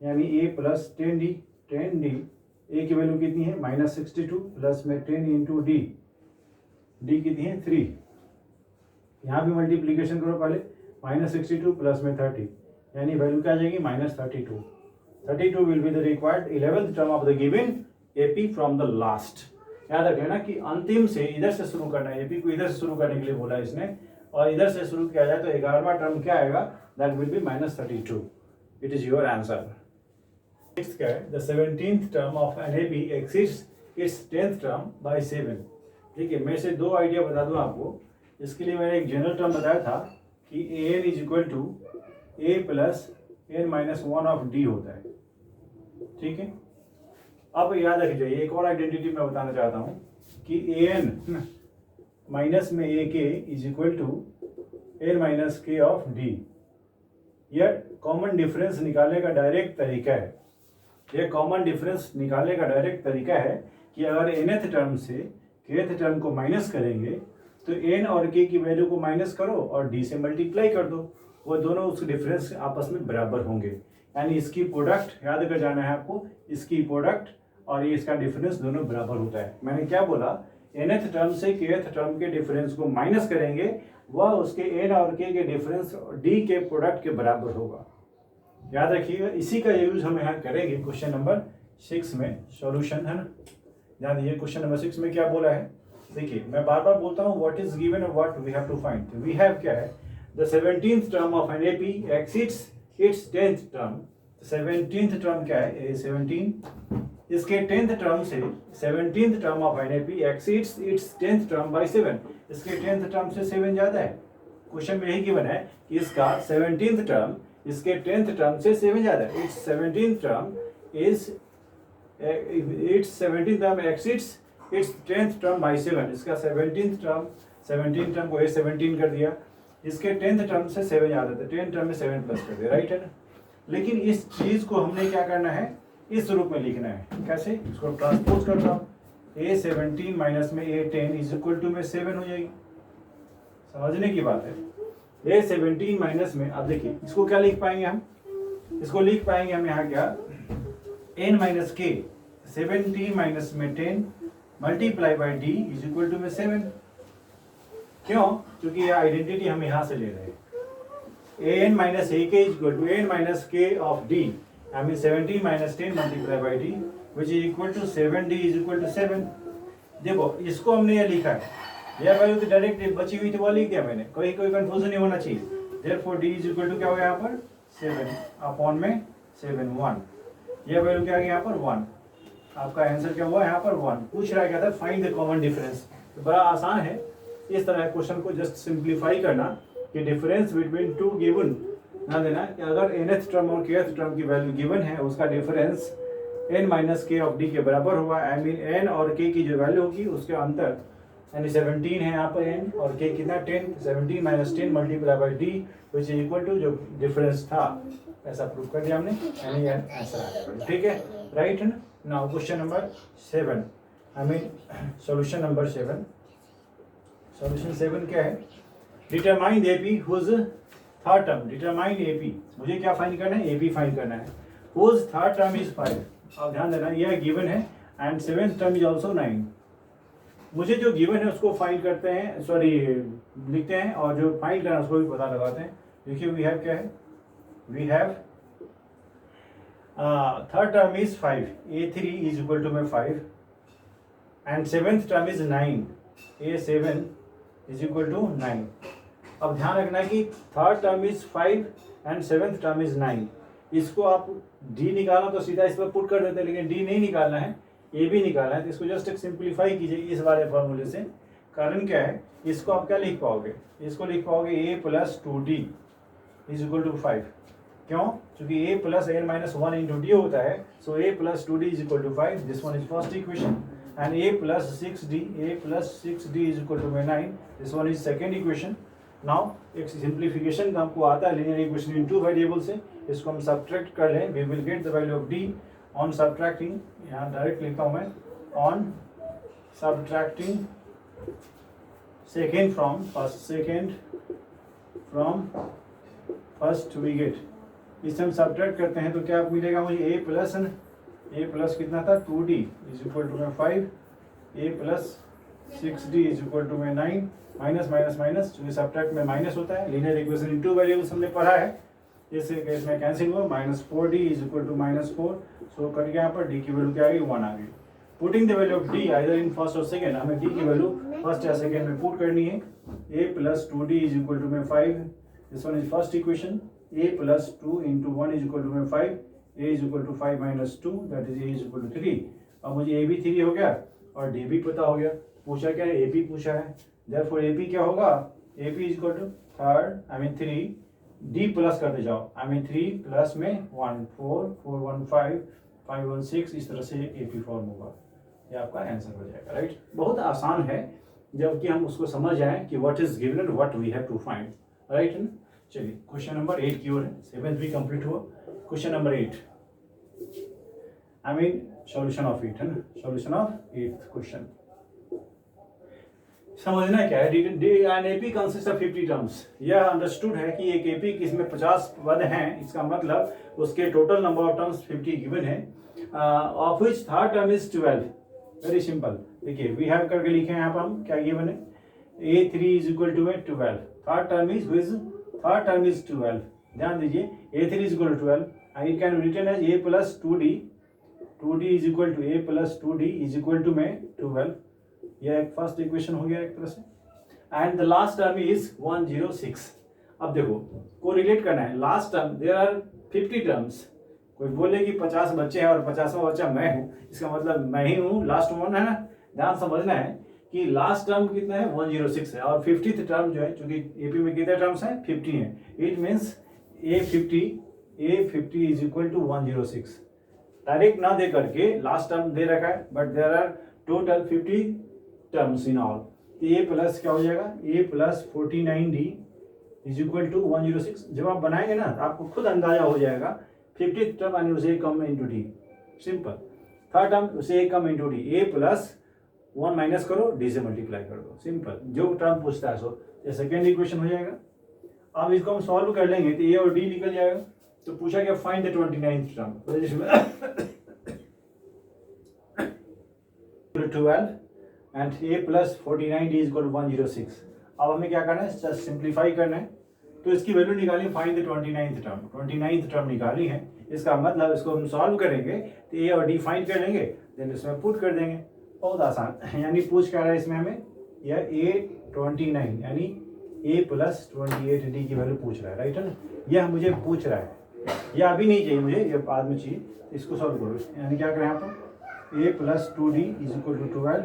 यानी A plus 10D. A की वैल्यू कितनी है -62 प्लस में 10 into D कितनी है 3. यहाँ भी मल्टीप्लीकेशन करो पहले, -62 प्लस में 30, यानी वैल्यू क्या आ जाएगी -32. 32 will be the required 11th term of the given AP from the last. याद रख लेना कि अंतिम से इधर से शुरू करना है, AP को इधर से शुरू करने के लिए बोला इसने, और इधर से शुरू किया जाए तो 11वां टर्म क्या आएगा, that will be -32. It is your answer. Next क्या है, the 17th term of an AP exceeds its 10th term by 7. देखिए मैं से दो आइडिया बता दूं आपको. इसके लिए मैंने एक जनरल टर्म बताया था कि an is equal to a plus n minus 1 of d होता है. ठीक है, अब याद रखिए एक और आइडेंटिटी मैं बताना चाहता हूं कि an माइनस में a k is equal to n minus k of d. यह कॉमन डिफरेंस निकालने का डायरेक्ट तरीका है. यह कॉमन डिफरेंस निकालने का डायरेक्ट तरीका है कि अगर nth टर्म से kth टर्म को माइनस करेंगे तो n और k की वैल्यू को माइनस करो और d से मल्टीप्लाई कर दो, वो दोनों उस डिफरेंस आपस में बराबर होंगे. यानी इसकी प्रोडक्ट याद कर जाना है आपको, इसकी प्रोडक्ट और ये इसका डिफरेंस दोनों बराबर होता है. मैंने क्या बोला, nth टर्म से kth टर्म के डिफरेंस को माइनस करेंगे, वह उसके n और k के डिफरेंस d के प्रोडक्ट के बराबर होगा. याद रखिएगा, इसी का यूज हम यहाँ करेंगे क्वेश्चन नंबर 6 में. सॉल्यूशन है ना, ध्यान दीजिए क्वेश्चन नंबर 6 में क्या बोला है. देखिए मैं बार बार बोलता हूँ व्हाट इज गिवन और what we have to find. We have क्या है, the 17th term of an AP exceeds its 10th term. 17th term क्या है, A17, इसके 10th टर्म से 17th term of an AP exceeds its 10th term by 7. इसके 10th term से 7 ज्यादा है. क्वेश्चन में यही गिवन है कि इसका 17th टर्म इसके 10th टर्म से 7 ज्यादा है. It's 17th term is it's 17th term exceeds its 10th term by 7. इसका 17th टर्म को A17 कर दिया, इसके 10th टर्म से 7 ज्यादा था, 10th टर्म में 7 प्लस कर दिया, राइट है ना. लेकिन इस चीज को हमने क्या करना है, इस रूप में लिखना है. कैसे, इसको ट्रांसपोज करता हूँ, A17 माइनस में A10 इज इक्वल टू में 7 हो जाएगी. समझने की बात है. A17 माइनस में, अब देखिए इसको क्या लिख पाएंगे हम, इसको लिख पाएंगे हम यहाँ क्या, n माइनस k 17 माइनस में 10 multiply by d is equal to में 7. क्यों, क्योंकि ये आइडेंटिटी हम यहाँ से ले रहे हैं. an minus a k is equal to n minus k of d, I mean 17 minus 10 multiply by d which is equal to 7d is equal to 7. देखो इसको हमने ये लिखा है, यह वैल्यू तो डायरेक्ट बची हुई थी वो लिख दिया मैंने, कोई कंफ्यूजन नहीं होना चाहिए. Therefore d is equal to क्या होगा यहाँ पर 7 अपॉन में 7 1. यह वैल्यू क्या आ गया यहाँ पर 1. आपका आंसर क्या हुआ यहाँ पर 1. पूछ रहा है क्या था, फाइंड द कॉमन डिफरेंस. तो बड़ा आसान है इस तरह क्वेश्चन को जस्ट सिंप्लीफाई करना कि डिफरेंस बिटवीन टू गिवन. ध्यान देना कि अगर nth टर्म और kth टर्म की वैल्यू गिवन है, उसका difference n minus k of d के बराबर होगा. आई मीन n और k की जो वैल्यू होगी उसके अंतर, यानी 17 है यहाँ पर n और k कितना 10, 17 minus 10 multiply by d which is equal to जो डिफरेंस था, ऐसा प्रूव कर दिया हमने, यानी आंसर आ जाएगा. ठीक है, राइट है ना. Now question number 7, I mean solution number 7. Solution 7 क्या है, determine AP whose third term. Determine AP, मुझे क्या फाइंड करना है, AP फाइंड करना है. Whose third term is 5. अब ध्यान देना यह गिवन है and 7th term is also 9. मुझे जो गिवन है उसको फाइंड करते हैं, सॉरी लिखते हैं, और जो फाइंड करना है उसको भी पता लगाते हैं. देखिए वी हैव क्या है, we have third term is 5, A3 is equal to में 5 and 7th term is 9, A7 is equal to 9. अब ध्यान रखना कि third term is 5 and 7th term is 9. इसको आप d निकालना तो सीधा इस पर पुट कर देते हैं, लेकिन d नहीं निकालना है, a भी निकालना है. तो इसको जस्ट एक सिंप्लीफाई कीजिए इस वाले फॉर्मूले से. कारण क्या है, इसको आप क्या लिख पाओगे, इसको लिख पाओगे a plus 2d is equal to 5. क्यों, क्योंकि a plus n minus 1 into d होता है. So a plus 2d is equal to 5. This one is first equation. And a plus 6d is equal to 9. This one is second equation. Now एक simplification का हमको आता है linear equation in two variable से, इसको हम subtract कर लें. We will get the value of d on subtracting, यहाँ डायरेक्ट लिखता हूँ मैं, on subtracting second from first, second from first we get, इससे हम सब्ट्रैक्ट करते हैं तो क्या मिलेगा मुझे ए प्लस कितना था 2d इज इक्वल टू में 5, a plus 6d is equal to में 9, माइनस माइनस माइनस, चूँकि सब्ट्रैक्ट में माइनस होता है, linear equation in two variables हमने पढ़ा है, इस केस में कैंसिल हुआ, -4d इज इक्वल टू -4, सो करके यहाँ पर d की वैल्यू क्या आ गई 1 आ गई। Putting the value of d either in first और सेकेंड, हमें d की वैल्यू फर्स्ट या सेकेंड में पुट करनी है। a plus 2d is equal to में 5, this one is first equation, a plus 2 into 1 is equal to में 5, a is equal to 5 minus 2 that is a is equal to 3। अब मुझे a भी 3 हो गया और d भी पता हो गया, पूछा क्या है a पूछा है, therefore a क्या होगा a is equal to third 3 d plus करते जाओ 3 प्लस में 1 4 4 1 5 5 1 6, इस तरह से AP फॉर्म होगा, ये आपका आंसर हो जाएगा। राइट, बहुत आसान है जबकि हम उसको समझ जाएं कि what is given and what we have to find. Right, चलिए क्वेश्चन नंबर 8 की ओर है, 7th भी कंप्लीट हुआ। क्वेश्चन नंबर 8 सॉल्यूशन ऑफ 8 है ना, सॉल्यूशन ऑफ 8th क्वेश्चन। समझना क्या है, an AP consist of 50 terms, यह अंडरस्टूड है कि एक एपी किसमें 50 पद हैं, इसका मतलब उसके total number of terms 50 given है, of which third term is 12। Very simple, देखिए वी हैव करके लिखे हैं यहाँ पर हम क्या गिवन है, a3 is equal to 12, third term is 12, ध्यान दीजिए a3 is equal to 12, I can written as a plus 2d is equal to a plus 2d is equal to में 12, यह एक फर्स्ट इक्वेशन हो गया एक तरह से, and the last term is 106। अब देखो को रिलेट करना है, last term there are 50 terms, कोई बोले कि 50 बच्चे हैं और 50वां बच्चा मैं हूँ, इसका मतलब मैं ही हूँ लास्ट वन, है ना। ध्यान समझना है कि लास्ट टर्म कितना है 106 है, और 50th टर्म जो है, चूंकि एपी में कितने टर्म्स हैं 50 हैं, it means a50 is equal to 106। Direct ना दे करके लास्ट टर्म दे रखा है, but there are total 50 terms in all, तो a प्लस क्या हो जाएगा, a plus 49d is equal to 106। जब आप बनाएंगे ना आपको खुद अंदाजा हो जाएगा, 50th टर्म यानी उसे come into d, simple, third term उसे come into d, a plus 1 minus करो, d से मल्टीप्लाई कर दो, सिंपल, जो टर्म पूछता है सो ये सेकेंड इक्वेशन हो जाएगा। अब इसको हम सॉल्व कर लेंगे तो a और d निकल जाएगा, तो पूछा गया find the 29th term, 12 and a plus 49d is equal to 106। अब हमें क्या करना है, जस्ट सिंप्लीफाई करना है, तो इसकी वैल्यू निकाली, फाइंड द 29th टर्म निकाली है, इसका मतलब इसको हम सॉल्व करेंगे तो a और d फाइंड कर लेंगे, देन इसमें पुट कर देंगे, बहुत आसान। यानी पूछ क्या रहा है इसमें हमें, यह a29 यानी a प्लस 28d की वैल्यू पूछ रहा है, राइट है ना, यह मुझे पूछ रहा है, यह अभी नहीं चाहिए मुझे, यह बाद में चाहिए, इसको सॉल्व करो। यानी क्या करें यहाँ पर, a plus 2d is equal to 12,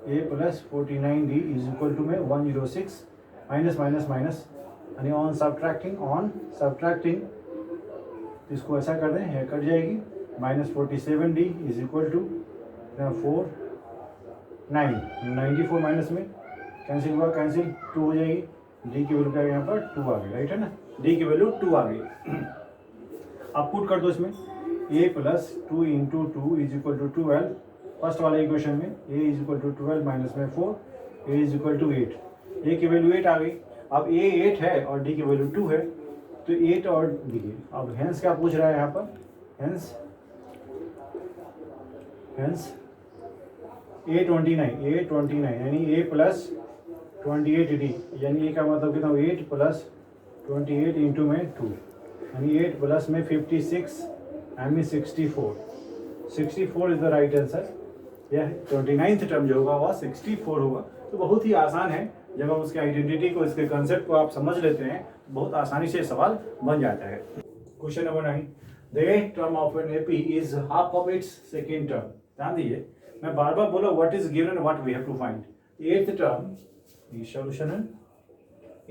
a plus 49d is equal to में 106, माइनस माइनस माइनस, यानी ऑन सब्ट्रैक्टिंग इसको ऐसा कर दें, यह कट जाएगी, -47d is equal to 94 minus में कैंसिल हुआ, कैंसिल 2 हो जाएगी, d की वैल्यू क्या है यहाँ पर 2 आ गई, राइट है ना, d की वैल्यू 2 आ गई। अब पुट कर दो इसमें, a plus 2 into 2 is equal to 12, first वाले इक्वेशन में a is equal to 12 minus में 4, a is equal to 8, a की वैल्यू 8 आ गई। अब a 8 है और d की वैल्यू 2 है, तो 8 और देखिए अब हेंस क्या पूछ रहा है यहाँ पर, हेंस a29 यानी a प्लस 28d, यानी a का मतलब कितना, 8 प्लस 28 इंटू में 2, यानी 8 प्लस में 56 यानी 64 इज द राइट आंसर। यह 29th टर्म जो होगा वह 64 होगा। तो बहुत ही आसान है, जब हम उसके आइडेंटिटी को, इसके कंसेप्ट को आप समझ लेते हैं तो बहुत आसानी से सवाल बन जाता है। Question number 9, the eighth term of an AP is half of its second term. ध्यान दीजिए, मैं बार बार बोला what is given what we have to find. Eighth term, ये सॉल्यूशन है,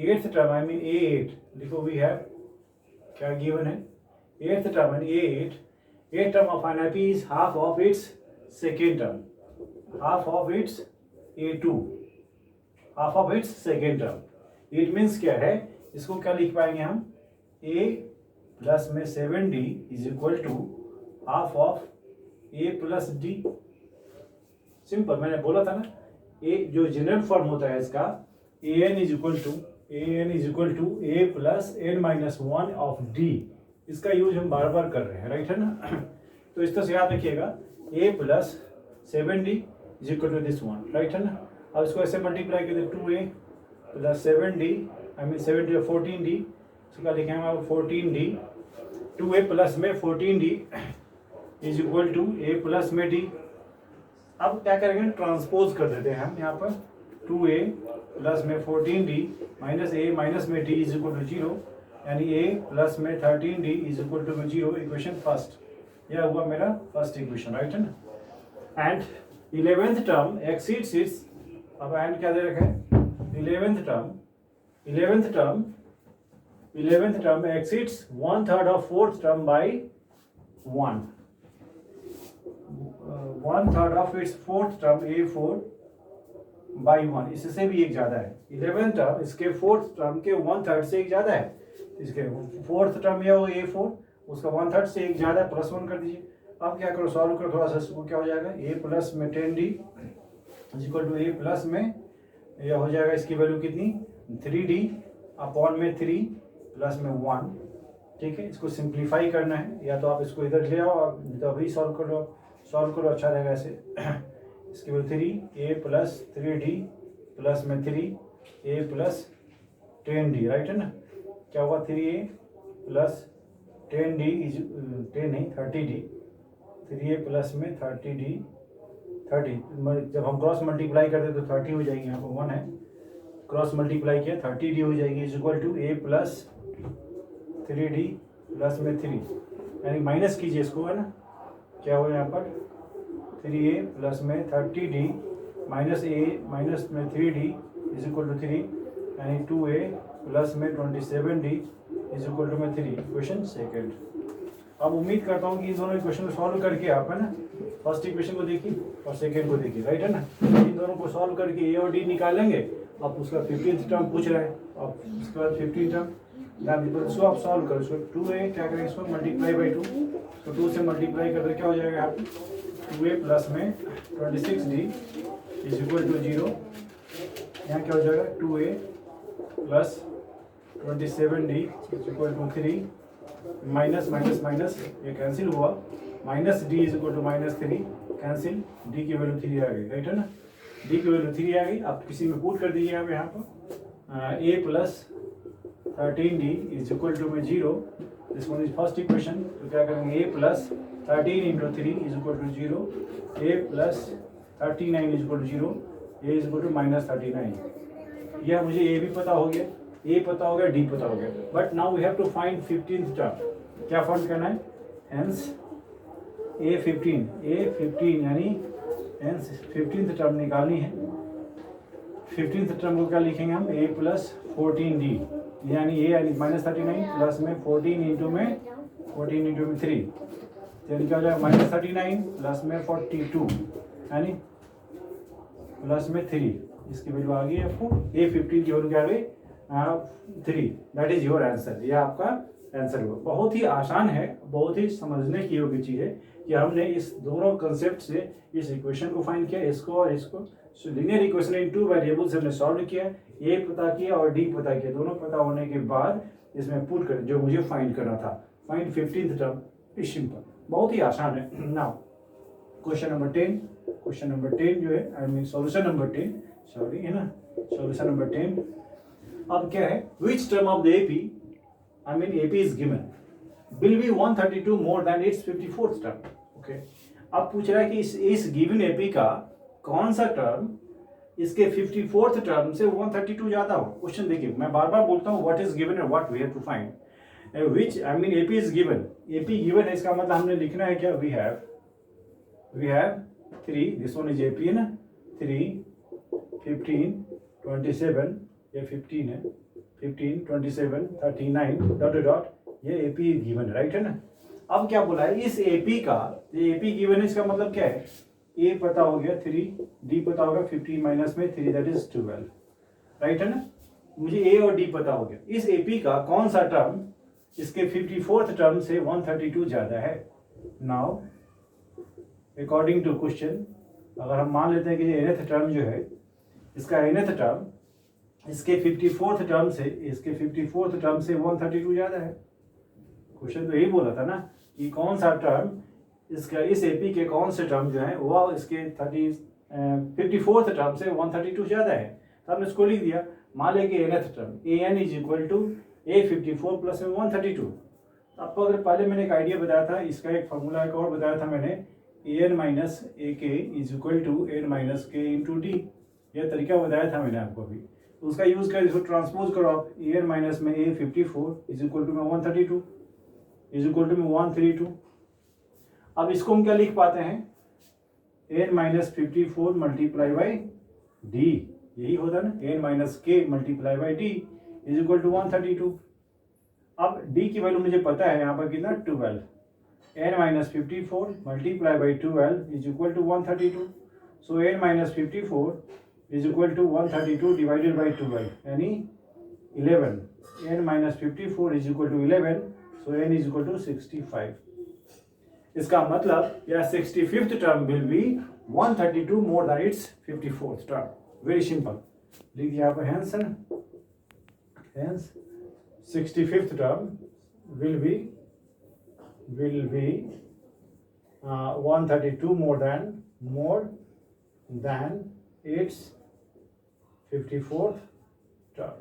eighth term I mean a8, देखो वी हैव क्या गिवन है, एथ टर्म एंड a8, एथ term of an AP is half of its second term, half of it's a2, half of its second term. It means क्या है, इसको क्या लिख पाएंगे हम, a प्लस में 7d is equal to half of a plus d। Simple, मैंने बोला था ना, a जो जनरल फॉर्म होता है इसका, an is equal to an is equal to a plus n minus one of d। इसका यूज हम बार बार कर रहे हैं, राइट है ना। तो इस तरह से याद रखिएगा a plus 7d is equal to this one, right है ना। अब इसको ऐसे मल्टीप्लाई कर दे 2a plus 7d, I mean 7d 14d, इसका लिखे हम अब 14d, 2a प्लस में 14d is equal to a plus में d। अब क्या करेंगे, ट्रांसपोज कर देते हैं हम यहाँ पर 2a प्लस में 14d माइनस a माइनस में d इज इक्वल टू 0, यानी a प्लस में 13d is equal to 0। Equation first, यह हुआ मेरा फर्स्ट इक्वेशन, राइट है ना। And 11th term exceeds its, अब एंड क्या दे रखा है, 11th term exceeds 1/3 of 4th term by 1, 1/3 of its 4th term a4 by 1, इससे भी एक ज्यादा है। 11th टर्म इसके 4th टर्म के 1/3 से एक ज्यादा है। इसके 4th टर्म यह हो a4, उसका 1/3 से एक ज्यादा है, +1 कर दीजिए। अब क्या करो, सॉल्व करो थोड़ा सा, वो क्या हो जाएगा, a प्लस में 10d is equal to a plus में यह हो जाएगा, इसकी वैल्यू कितनी 3d अपॉन में 3 प्लस में 1, ठीक है। इसको सिंप्लीफाई करना है, या तो आप इसको इधर ले आओ तो अभी सॉल्व करो अच्छा रहेगा ऐसे। इसकी value 3a plus 3d plus में 3a प्लस 10d, राइट है ना। क्या होगा 3a प्लस 10d इज 10 नहीं 30d, 3a प्लस में 30d 30, जब हम क्रॉस मल्टीप्लाई करते तो 30 हो जाएगी, यहाँ पर 1 है, क्रॉस मल्टीप्लाई किया 30d हो जाएगी is equal to a plus 3d plus में 3, यानी माइनस कीजिए इसको, है ना। क्या हो यहाँ पर 3a प्लस में 30d माइनस a माइनस में 3d इज इक्वल टू 3, यानी 2a प्लस में 27d इज इक्वल टू में 3। Question second. अब उम्मीद करता हूँ कि इन दोनों इक्वेशन को सॉल्व करके आप, है ना, फर्स्ट इक्वेशन को देखिए और सेकेंड को देखिए, राइट है ना। इन दोनों को सॉल्व करके a और d निकालेंगे। अब उसका 15th टर्म पूछ रहा है, अब उसके बाद 15th टर्म इसको आप सॉल्व करो। इसको 2a क्या करेंगे, इसको मल्टीप्लाई बाई 2, तो 2 से मल्टीप्लाई करते क्या हो जाएगा यहाँ पे 2a प्लस में 26d इज इक्वल टू 0, यहाँ क्या हो जाएगा 2a plus 27d is equal to 3, minus minus minus ये कैंसिल हुआ, minus d is equal to minus 3 cancel, d की वैल्यू 3 आ गई, राइट है ना। d की वैल्यू 3 आ गई, आप किसी में पुट कर दीजिए आप यहाँ पर a plus 13d is equal to में 0, this one is first equation. तो क्या करेंगे a plus 13 into 3 is equal to 0, a plus 39 is equal to 0, a is equal to minus 39। यह मुझे a भी पता हो गया, a पता हो गया, d पता हो गया, but now we have to find 15th term. क्या फाइंड करना है, हेंस a15 यानी हेंस 15th टर्म निकालनी है। 15th टर्म को क्या लिखेंगे हम, a प्लस 14d, यानी a यानी माइनस 39 प्लस में 14 इंटू में 3, यानी क्या हो जाएगा माइनस 39 प्लस में 42, यानी प्लस में 3, इसकी वैल्यू आ गई आपको, a15 की वैल्यू क्या आ गई 3, दैट इज योर आंसर। ये आपका आंसर हुआ। बहुत ही आसान है, बहुत ही समझने की योग्य चीज़ है कि हमने इस दोनों कंसेप्ट से इस इक्वेशन को फाइंड किया, इसको और इसको। लीनियर इक्वेशन इन 2 वेरिएबल्स हमने सॉल्व किया, a पता किया और d पता किया। दोनों पता होने के बाद इसमें पुट कर जो मुझे फाइंड करना था, find 15th term, is simple, बहुत ही आसान है। नाउ क्वेश्चन नंबर 10 जो है, I mean solution number 10, sorry है ना, सॉल्यूशन नंबर 10। अब क्या है, which term of the AP, I mean AP is given, will be 132 more than its 54th term. Okay, अब पूछ रहा है कि इस गिवन AP का कौन सा टर्म इसके 54th टर्म से 132 ज्यादा हो। क्वेश्चन देखिए, मैं बार बार बोलता हूँ what is given and what we have to find. Which I mean AP is given, AP given है, इसका मतलब हमने लिखना है क्या, we have 3, this one is AP है ना, 3 15 27, ये 15 है, 15 27 39 डॉट डॉट, ये AP गिवन, राइट है ना। अब क्या बोला है, इस AP का, ये AP गिवन है, इसका मतलब क्या है, A पता हो गया 3, D पता होगा 15 माइनस में 3, दैट इज 12, राइट है ना। मुझे A और D पता हो गया, इस AP का कौन सा टर्म इसके 54th टर्म से 132 ज्यादा है। नाउ अकॉर्डिंग टू क्वेश्चन, अगर हम मान लेते हैं कि nth टर्म जो है, इसका nth टर्म इसके 54th टर्म से 132 ज़्यादा है। क्वेश्चन तो यही बोला था ना कि कौन सा टर्म इसका इस एपी के कौन से टर्म जो है वह इसके 54th टर्म से 132 ज़्यादा है, तो हमने इसको लिख दिया। मान लें कि nth term an is equal to A54 plus में 132। आपको अगर पहले मैंने एक आइडिया बताया था, इसका एक फॉर्मूला एक और बताया था मैंने, an minus A K is equal to N minus K into D. यह तरीका बताया था मैंने आपको अभी, उसका यूज़ कर इसको ट्रांसपोज करो आप। an माइनस में A54 इज इक्वल टू में 132 इज इक्वल टू में 132। अब इसको हम क्या लिख पाते हैं, n minus 54 multiply by D, यही होता है ना, n minus K multiply by D is equal to 132। अब d की वैल्यू मुझे पता है यहाँ पर कितना, 12। n minus 54 multiply by 12 is equal to 132। So n minus 54 is equal to 132 divided by 12 यानी 11। n minus 54 is equal to 11, so n is equal to 65। इसका मतलब यह 65th term will be 132 more than its 54th term. Very simple, लिख दिया यहाँ पर hence 65th term will be 132 more than its 54th term.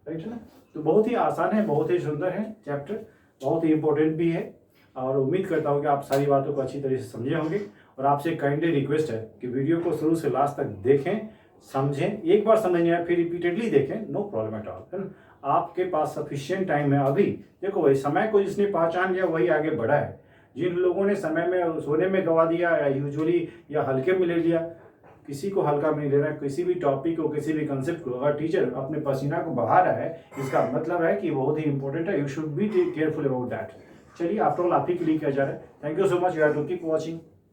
Right है ना। तो बहुत ही आसान है, बहुत ही सुंदर है चैप्टर, बहुत ही इंपॉर्टेंट भी है, और उम्मीद करता हूँ कि आप सारी बातों को अच्छी तरह से समझे होंगे। और आपसे काइंडली रिक्वेस्ट है कि वीडियो को शुरू से लास्ट तक देखें, समझें। एक बार समझने आए फिर रिपीटेडली देखें, नो प्रॉब्लम एट ऑल, है ना। आपके पास सफिशिएंट टाइम है अभी। देखो भाई, समय को जिसने पहचान लिया वही आगे बढ़ा है। जिन लोगों ने समय में सोने में गवा दिया या यूजुअली या हल्के में ले लिया, किसी को हल्का में नहीं ले रहा है, किसी भी टॉपिक को, किसी भी कंसेप्ट को। अगर टीचर अपने पसीना को बहा रहा है, इसका मतलब है कि बहुत ही इंपॉर्टेंट है, you should be careful about that. चलिए, आफ्टर ऑल आप ही के लिए किया जा रहा है। Thank you so much, you have to keep watching.